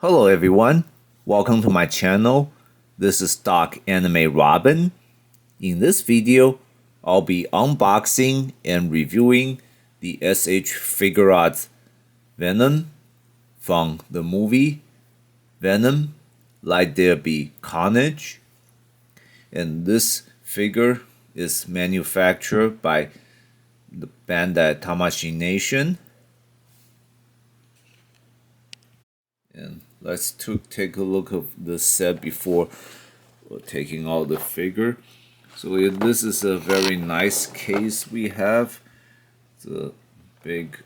Hello everyone, welcome to my channel. This is Doc Anime Robin. In this video, I'll be unboxing and reviewing the SH Figuarts Venom from the movie Venom, Let There Be Carnage. And this figure is manufactured by the Bandai Tamashii Nation. And let's take a look at the set before taking out the figure. So this is a very nice case we have. It's a big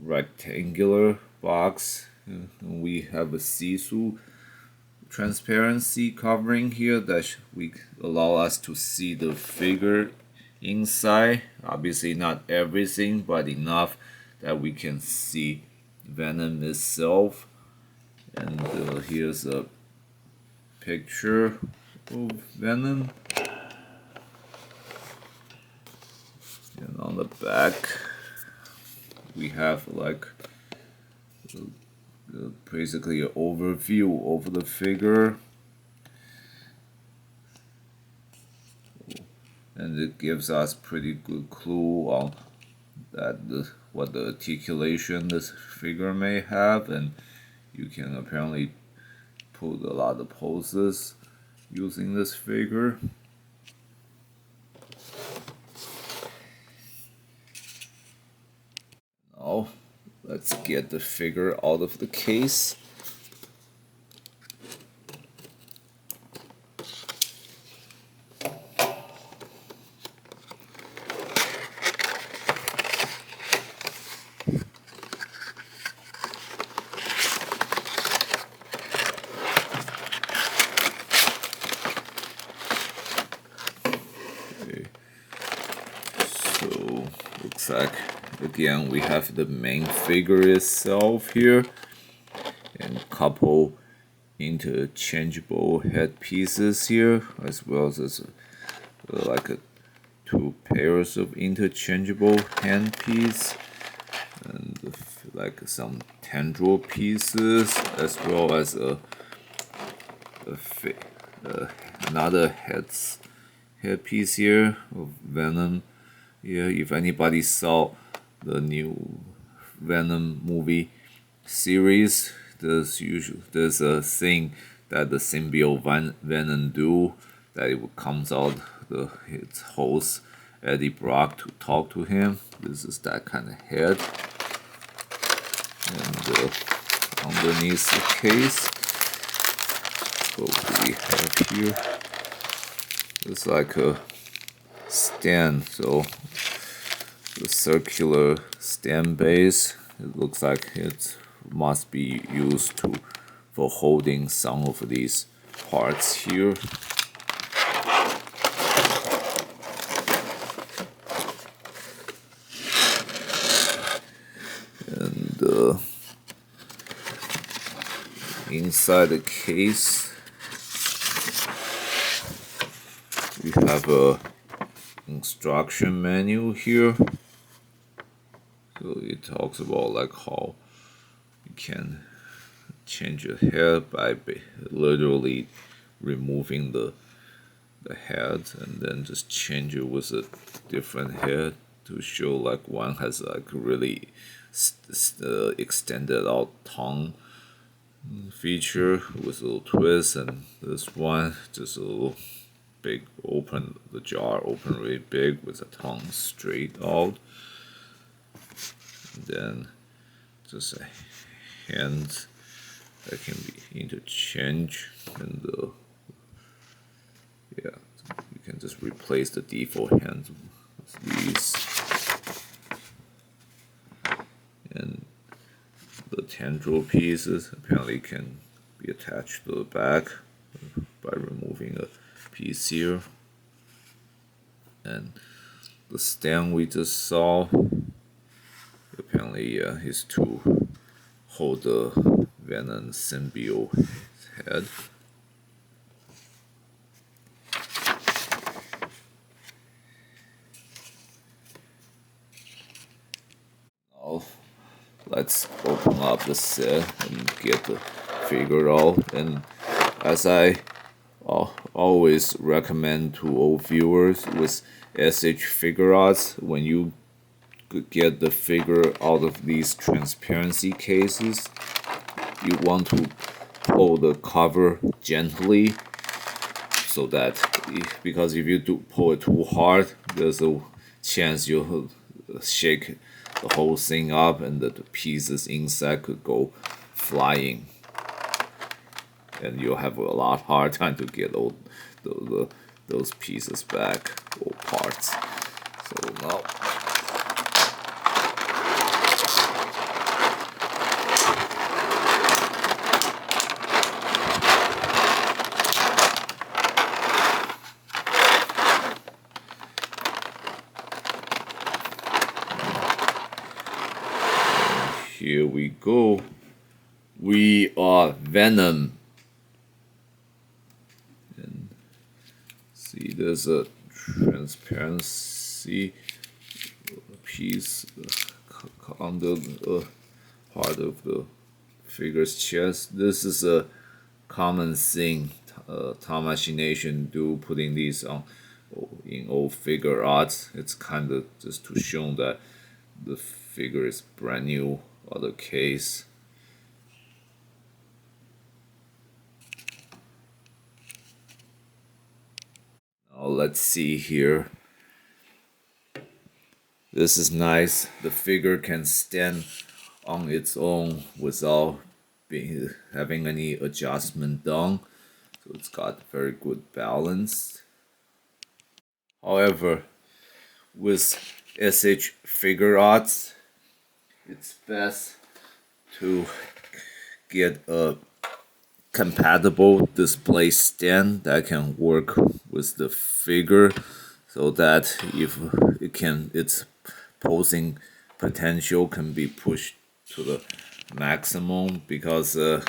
rectangular box. We have a see-through transparency covering here that we allow us to see the figure inside. Obviously not everything, but enough that we can see Venom itself. And here's a picture of Venom. And on the back, we have like basically an overview of the figure. And it gives us pretty good clue on what the articulation this figure may have, and you can apparently put a lot of poses using this figure. Now, let's get the figure out of the case. So, looks like again we have the main figure itself here, and a couple interchangeable headpieces here, as well as two pairs of interchangeable handpiece, and like some tendril pieces, as well as another headpiece here of Venom. Yeah, if anybody saw the new Venom movie series, there's a thing that the symbiote Venom do, that it comes out its host Eddie Brock to talk to him. This is that kind of head. And underneath the case, what do we have here? It's like a stand, so the circular stand base, it looks like it must be used for holding some of these parts here. And inside the case, we have a instruction manual here. So it talks about like how you can change your hair by literally removing the head, and then just change it with a different hair to show like one has like really extended out tongue feature with a little twist, and this one just a little big, open the jaw open really big with the tongue straight out. And then just a hand that can be interchanged, and yeah, you can just replace the default hands with these. And the tendril pieces apparently can be attached to the back by removing a piece here. And the stand we just saw apparently is to hold the Venom symbiote head. Now let's open up the set and get the figure out. And as I always recommend to all viewers with SH Figuarts, when you get the figure out of these transparency cases, you want to pull the cover gently, so that because if you do pull it too hard, there's a chance you'll shake the whole thing up and the pieces inside could go flying, and you'll have a lot hard time to get all those pieces back or parts. So now here we go. We are Venom. And see, there's a transparency piece on the part of the figure's chest. This is a common thing Tamashii Nation do, putting these on in old Figuarts. It's kind of just to show that the figure is brand new or the case. Now let's see here. This is nice. The figure can stand on its own without having any adjustment done. So it's got very good balance. However, with SH Figuarts, it's best to get a compatible display stand that can work with the figure, so that if its posing potential can be pushed to the maximum, because there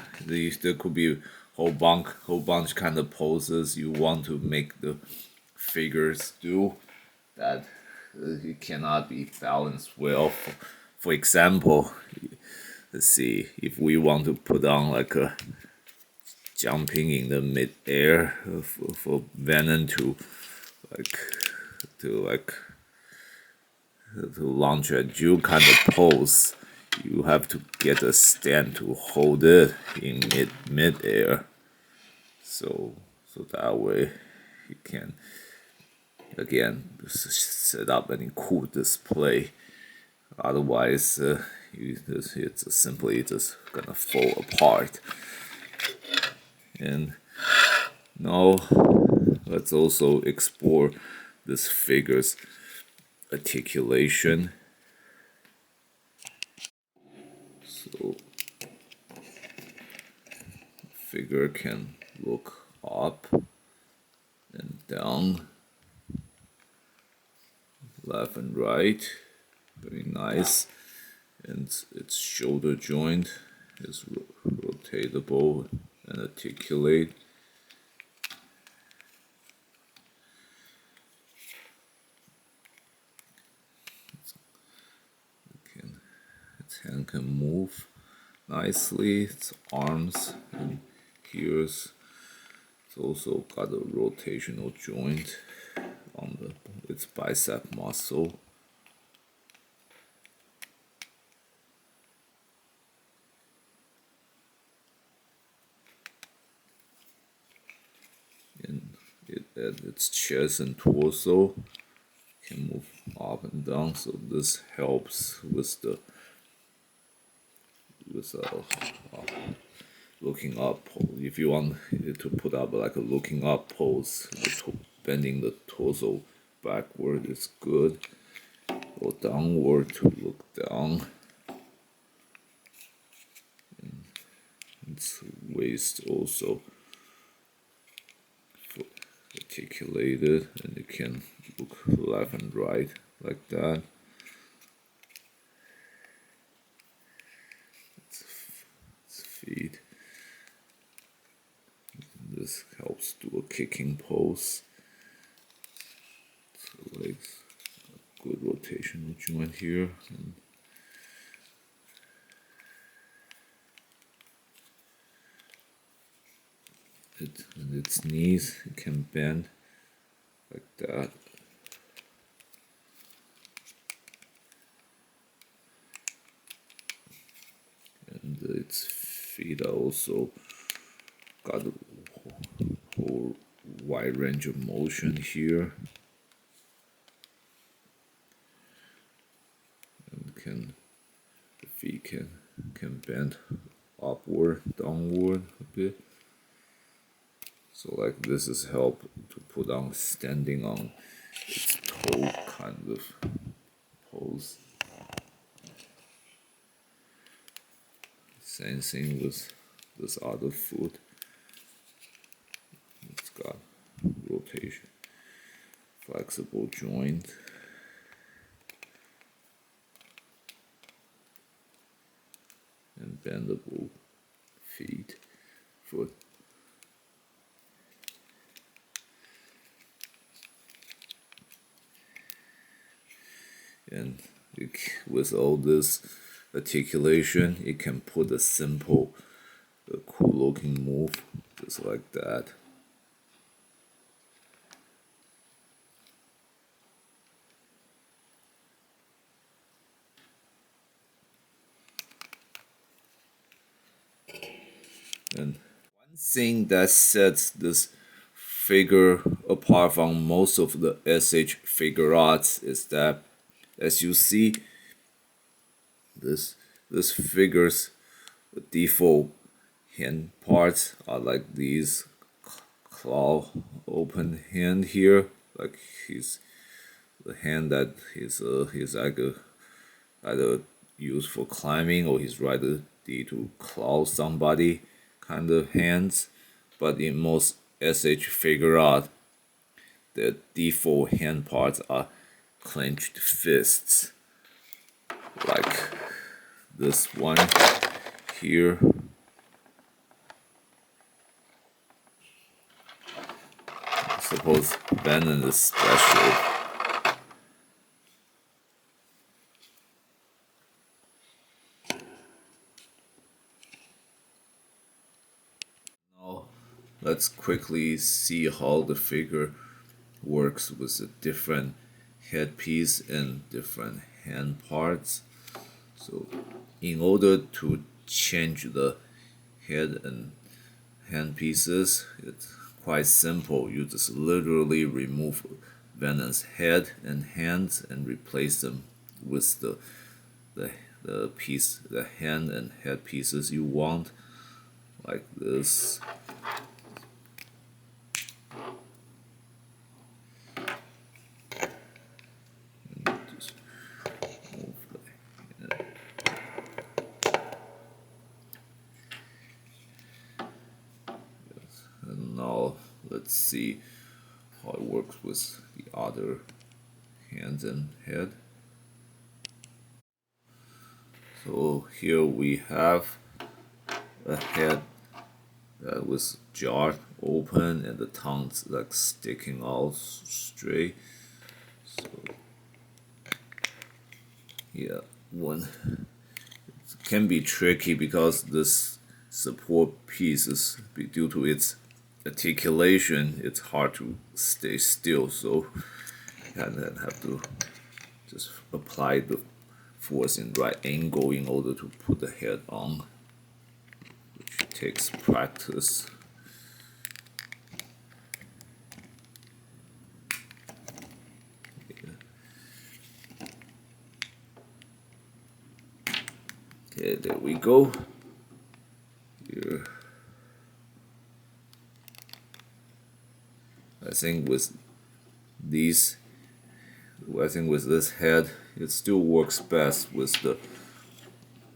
could be whole bunch kind of poses you want to make the figures do that it cannot be balanced well. For example, let's see, if we want to put on like a jumping in the mid-air for Venom to launch a Jew kind of pose, you have to get a stand to hold it in mid-air. So that way you can again set up any cool display. Otherwise, it's simply just gonna fall apart. And now let's also explore this figure's articulation. So the figure can look up and down, left and right, very nice. And its shoulder joint is rotatable and articulate. Its hand can move nicely. Its arms and ears. It's also got a rotational joint on its bicep muscle. And at its chest and torso can move up and down, so this helps with the looking up pose. If you want to put up like a looking up pose, bending the torso backward is good, or downward to look down. And its waist also articulated, and it can look left and right like that. Its feet. This helps do a kicking pose. So legs, good rotational joint here. And it and its knees. It can bend like that. And its feet are also got a whole wide range of motion here. And the feet can bend upward, downward a bit. So like this is help to put on standing on its toe kind of pose. Same thing with this other foot. It's got rotation, flexible joint. And bendable foot. And with all this articulation, it can put a simple, cool looking move, just like that. And one thing that sets this figure apart from most of the SH Figuarts is that, as you see, this figure's default hand parts are like these claw open hand here, like the hand that he's either used for climbing or he's rather to claw somebody kind of hands. But in most SH Figuart, the default hand parts are clenched fists, like this one here. I suppose Venom is special. Now let's quickly see how the figure works with a different headpiece and different hand parts. So in order to change the head and hand pieces, it's quite simple. You just literally remove Venom's head and hands and replace them with the hand and head pieces you want, like this. And just move the hand. Yes. And now let's see how it works with the other hands and head. So here we have a head that was jaw open and the tongue's like sticking out straight. So yeah, it can be tricky because this support piece is due to its articulation. It's hard to stay still, so you have to just apply the force in right angle in order to put the head on, which takes practice. Okay, there we go. Here. I think with this head, it still works best with the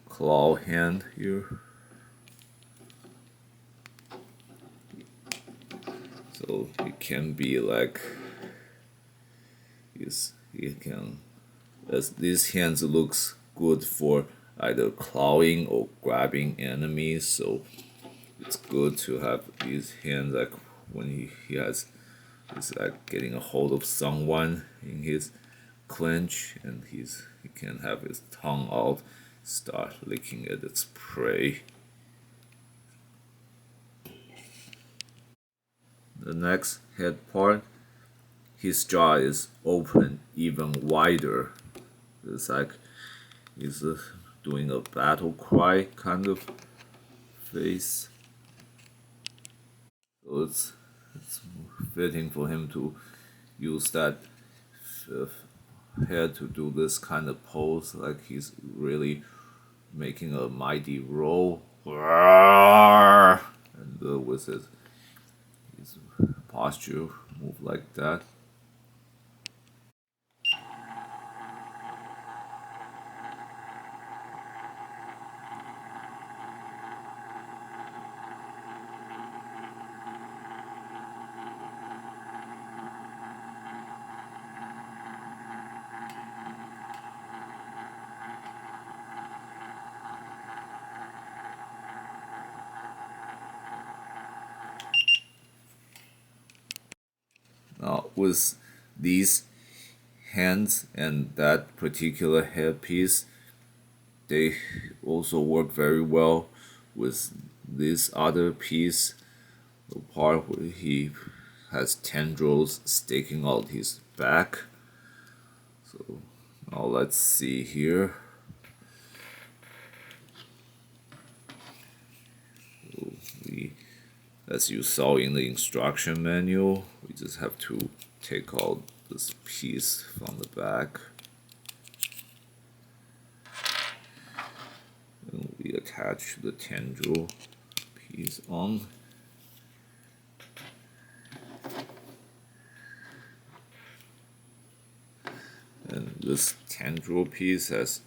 claw hand here. So it can be like as these hands looks good for either clawing or grabbing enemies. So it's good to have these hands like when he's like getting a hold of someone in his clench, and he can have his tongue out, start licking at its prey. the next head part, his jaw is open even wider. It's like he's doing a battle cry kind of face. So it's fitting for him to use that uh, head to do this kind of pose, like he's really making a mighty roar. And with his posture move like that. Now with these hands and that particular headpiece, they also work very well with this other piece, the part where he has tendrils sticking out his back. So now let's see here. So as you saw in the instruction manual, we just have to take out this piece from the back. And we attach the tendril piece on. And this tendril piece has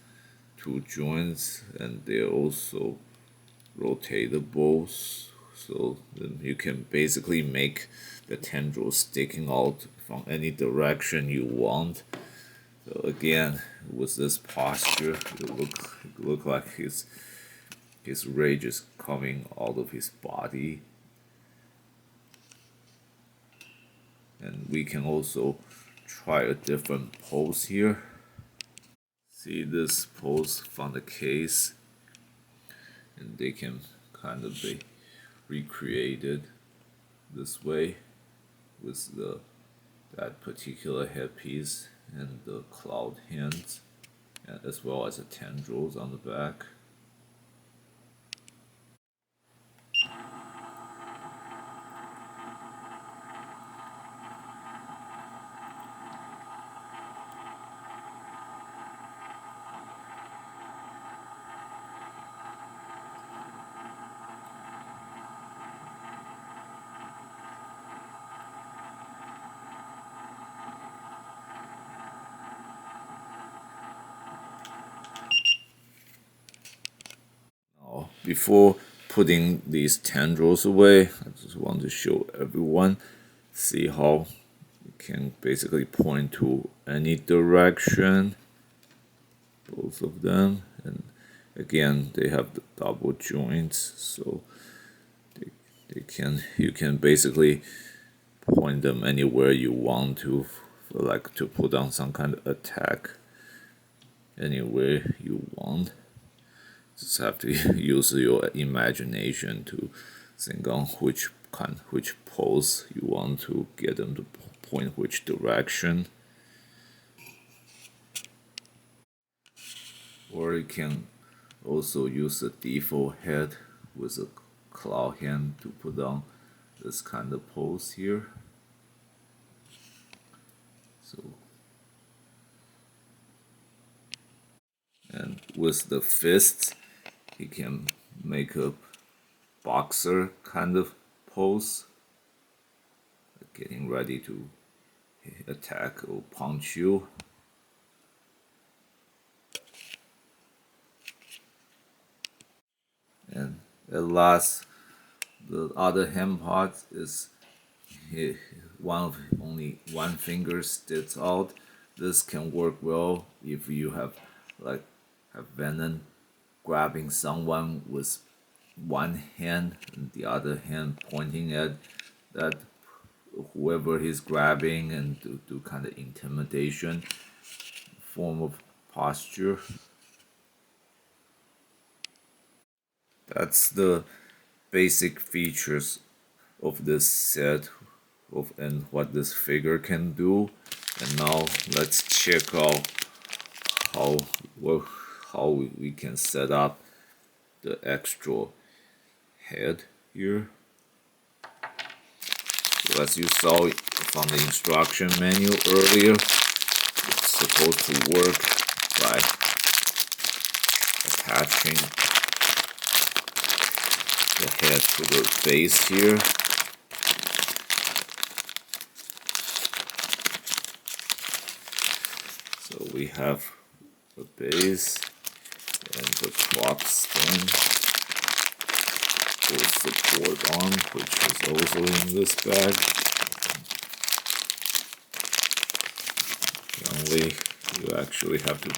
two joints, and they're also rotatable, so then you can basically make the tendril sticking out from any direction you want. So again, with this posture, it look like his rage is coming out of his body. And we can also try a different pose here. See this pose from the case, and they can kind of be recreated this way with that particular headpiece and the cloud hands, as well as the tendrils on the back. Now, before putting these tendrils away, I just want to show everyone, see how you can basically point to any direction, both of them. And again, they have the double joints, so you can basically point them anywhere you want to, like to put on some kind of attack anywhere you want. Just have to use your imagination to think on which pose you want to get them to point which direction. Or you can also use the default head with a claw hand to put on this kind of pose here. So, and with the fists, you can make a boxer kind of pose, getting ready to attack or punch you. And at last, the other hand part is only one finger sticks out. This can work well if you have Venom grabbing someone with one hand and the other hand pointing at that whoever he's grabbing, and to do kind of intimidation form of posture. That's the basic features of this set and what this figure can do. And now let's check out how well how we can set up the extra head here. So as you saw from the instruction manual earlier, it's supposed to work by attaching the head to the base here. So we have the base and the prop stand for support arm, which is also in this bag. Only you actually have to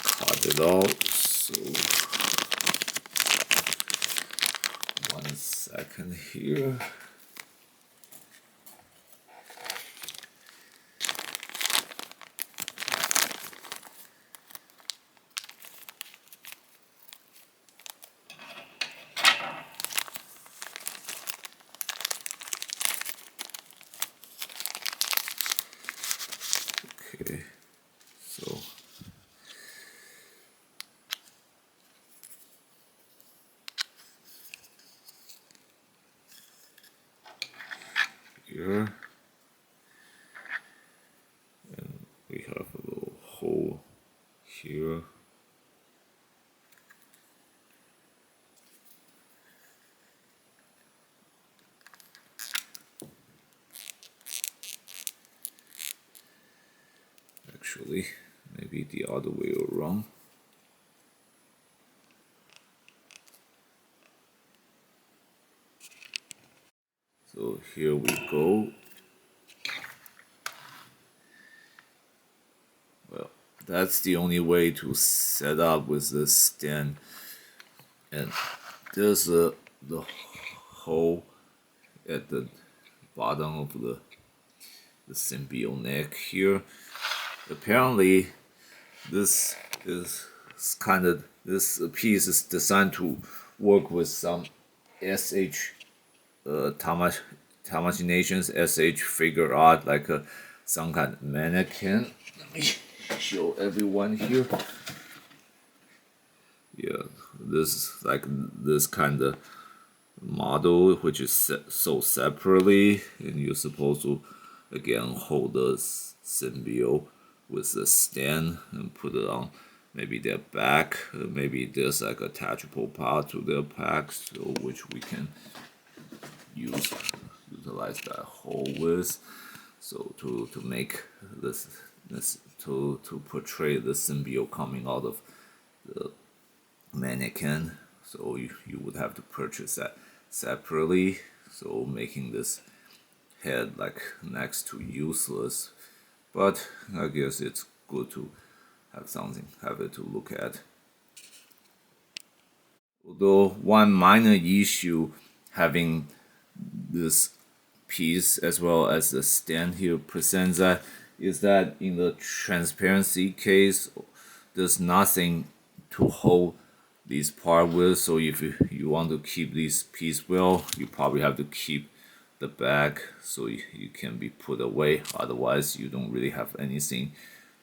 cut it out. So 1 second here. Okay, so here, and we have a little hole here. Actually, maybe the other way around. So here we go. Well, that's the only way to set up with this stand. And there's the hole at the bottom of the symbiote neck here. Apparently, this piece is designed to work with some SH Tamashii Nations SH figure art, like some kind of mannequin. Let me show everyone here. Yeah, this is like this kind of model, which is sold separately, and you're supposed to again hold the symbiote with a stand and put it on maybe their back. Maybe there's like attachable part to their back, so which we can utilize that hole with. So to make this to portray the symbiote coming out of the mannequin, so you would have to purchase that separately, so making this head like next to useless. But I guess it's good to have it to look at. Although one minor issue having this piece as well as the stand here presents that is that in the transparency case, there's nothing to hold these part with. So if you want to keep this piece well, you probably have to keep the bag so you can be put away. Otherwise, you don't really have anything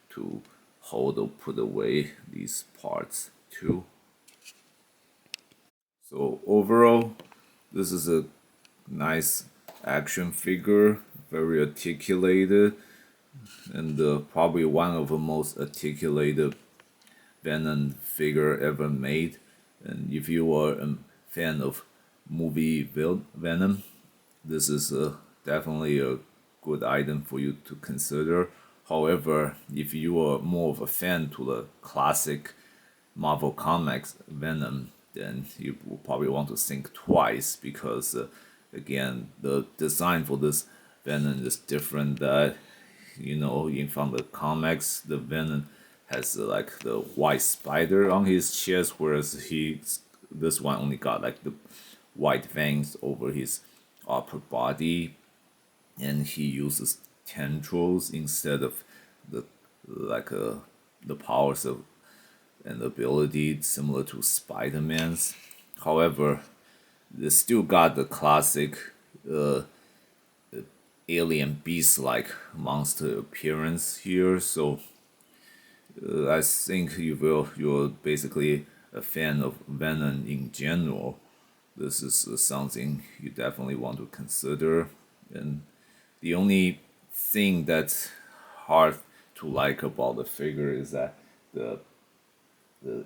to hold or put away these parts too. So overall, this is a nice action figure, very articulated, and probably one of the most articulated Venom figure ever made. And if you are a fan of movie Venom, this is definitely a good item for you to consider. However, if you are more of a fan to the classic Marvel Comics Venom, then you will probably want to think twice, because again, the design for this Venom is different. That from the comics, the Venom has like the white spider on his chest, whereas this one only got like the white veins over his upper body, and he uses tendrils instead of the powers of and ability similar to Spider-Man's. However, they still got the classic alien beast-like monster appearance here. So I think you're basically a fan of Venom in general. This is something you definitely want to consider. And the only thing that's hard to like about the figure is that the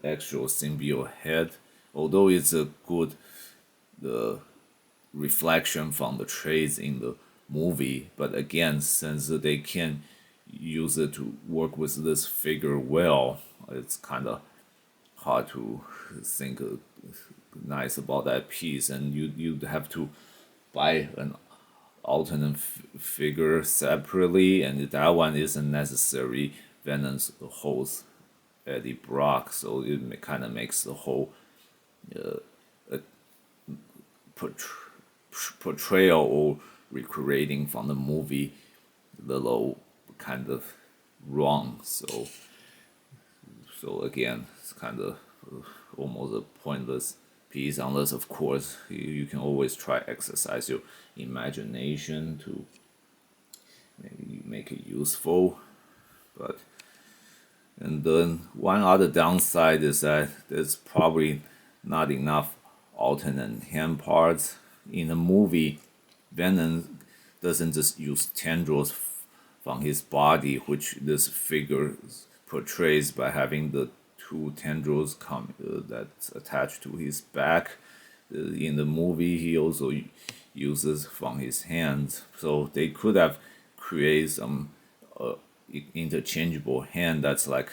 actual symbiote head, although it's a good reflection from the traits in the movie, but again, since they can use it to work with this figure well, it's kind of hard to think nice about that piece, and you'd have to buy an alternate figure separately, and that one isn't necessary. Venom's holds Eddie Brock, so it kind of makes the whole portrayal or recreating from the movie a little kind of wrong. So again, it's kind of almost a pointless piece, unless of course you can always try exercise your imagination to maybe make it useful. But and then one other downside is that there's probably not enough alternate hand parts. In the movie, Venom doesn't just use tendrils from his body, which this figure portrays by having the two tendrils that's attached to his back. In the movie, he also uses from his hands. So they could have created some interchangeable hand that's like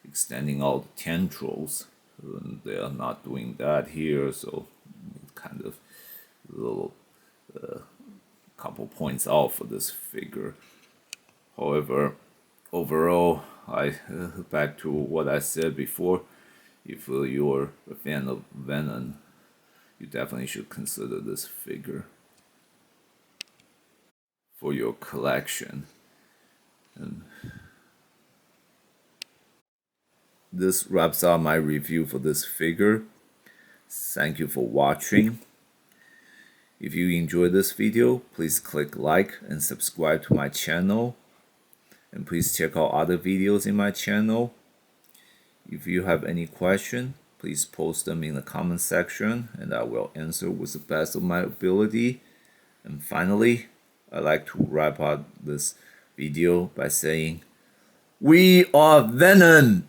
extending out tendrils. And they are not doing that here, so kind of a little couple points off for this figure. However, overall, back to what I said before. If you're a fan of Venom, you definitely should consider this figure for your collection. And this wraps up my review for this figure. Thank you for watching. If you enjoyed this video, please click like and subscribe to my channel. And please check out other videos in my channel. If you have any question, please post them in the comment section and I will answer with the best of my ability. And finally, I'd like to wrap up this video by saying, we are Venom!